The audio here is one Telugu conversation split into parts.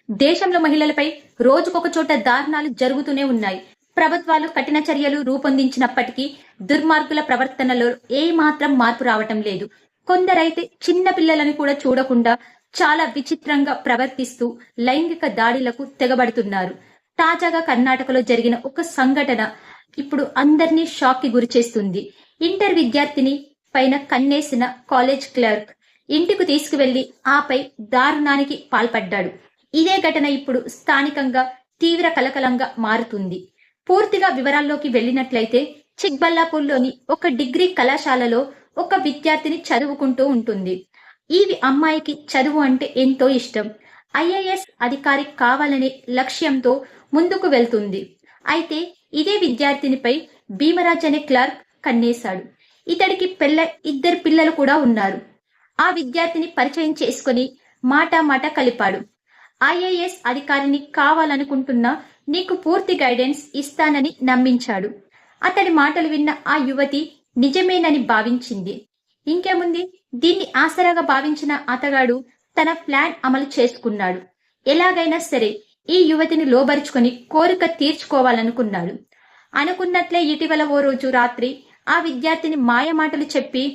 దేశంలో మహిళలపై రోజుకొక చోట దారుణాలు జరుగుతూనే ఉన్నాయి. ప్రభుత్వాలు కఠిన చర్యలు రూపొందించినప్పటికీ దుర్మార్గుల ప్రవర్తనలో ఏమాత్రం మార్పు రావటం లేదు. కొందరైతే చిన్న పిల్లలను కూడా చూడకుండా చాలా విచిత్రంగా ప్రవర్తిస్తూ లైంగిక దాడులకు తెగబడుతున్నారు. తాజాగా కర్ణాటకలో జరిగిన ఒక సంఘటన ఇప్పుడు అందరినీ షాక్ కి గురిచేస్తుంది. ఇంటర్ విద్యార్థిని పైన కన్నేసిన కాలేజ్ క్లర్క్ ఇంటికి తీసుకువెళ్లి ఆపై దారుణానికి పాల్పడ్డాడు. ఇదే ఘటన ఇప్పుడు స్థానికంగా తీవ్ర కలకలంగా మారుతుంది. పూర్తిగా వివరాల్లోకి వెళ్ళినట్లయితే చిక్బల్లాపూర్లోని ఒక డిగ్రీ కళాశాలలో ఒక విద్యార్థిని చదువుకుంటూ ఉంటుంది. ఈ అమ్మాయికి చదువు అంటే ఎంతో ఇష్టం. ఐఏఎస్ అధికారి కావాలనే లక్ష్యంతో ముందుకు వెళ్తుంది. అయితే ఇదే విద్యార్థినిపై భీమరాజ్ అనే క్లర్క్ కన్నేశాడు. ఇతడికి ఇద్దరు పిల్లలు కూడా ఉన్నారు. ఆ విద్యార్థిని పరిచయం చేసుకుని మాట కలిపాడు. ఐఏఎస్ అధికారిని కావాలనుకుంటున్నా నీకు పూర్తి గైడెన్స్ ఇస్తానని నమ్మించాడు. అతడి మాటలు విన్న ఆ యువతి నిజమేనని భావించింది. ఇంకేముంది, దీన్ని ఆసరాగా భావించిన అతగాడు తన ప్లాన్ అమలు చేసుకున్నాడు. ఎలాగైనా సరే ఈ యువతిని లోబరుచుకొని కోరిక తీర్చుకోవాలనుకున్నాడు. అనుకున్నట్లే ఇటీవల ఓ రోజు రాత్రి ఆ విద్యార్థిని మాయమాటలు చెప్పి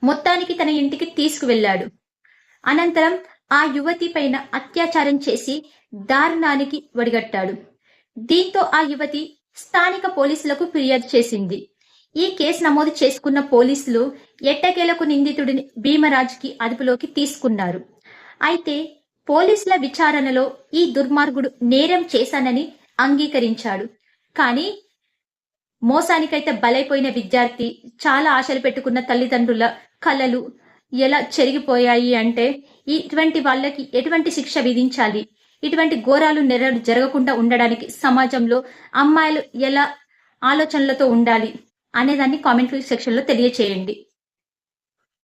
మొత్తానికి తన ఇంటికి తీసుకువెళ్లాడు. అనంతరం ఆ యువతి పైన అత్యాచారం చేసి దారుణానికి ఒడిగట్టాడు. దీంతో ఆ యువతి స్థానిక పోలీసులకు ఫిర్యాదు చేసింది. ఈ కేసు నమోదు చేసుకున్న పోలీసులు ఎట్టకేలకు నిందితుడిని భీమరాజ్కి అదుపులోకి తీసుకున్నారు. అయితే పోలీసుల విచారణలో ఈ దుర్మార్గుడు నేరం చేశానని అంగీకరించాడు. కానీ మోసానికైతే బలైపోయిన విద్యార్థి, చాలా ఆశలు పెట్టుకున్న తల్లిదండ్రుల కలలు ఎలా చెరిగిపోయాయి అంటే ఇటువంటి వాళ్ళకి ఎటువంటి శిక్ష విధించాలి, ఇటువంటి ఘోరాలు నెరలు జరగకుండా ఉండడానికి సమాజంలో అమ్మాయిలు ఎలా ఆలోచనలతో ఉండాలి అనేదాన్ని కామెంట్ సెక్షన్ లో తెలియచేయండి.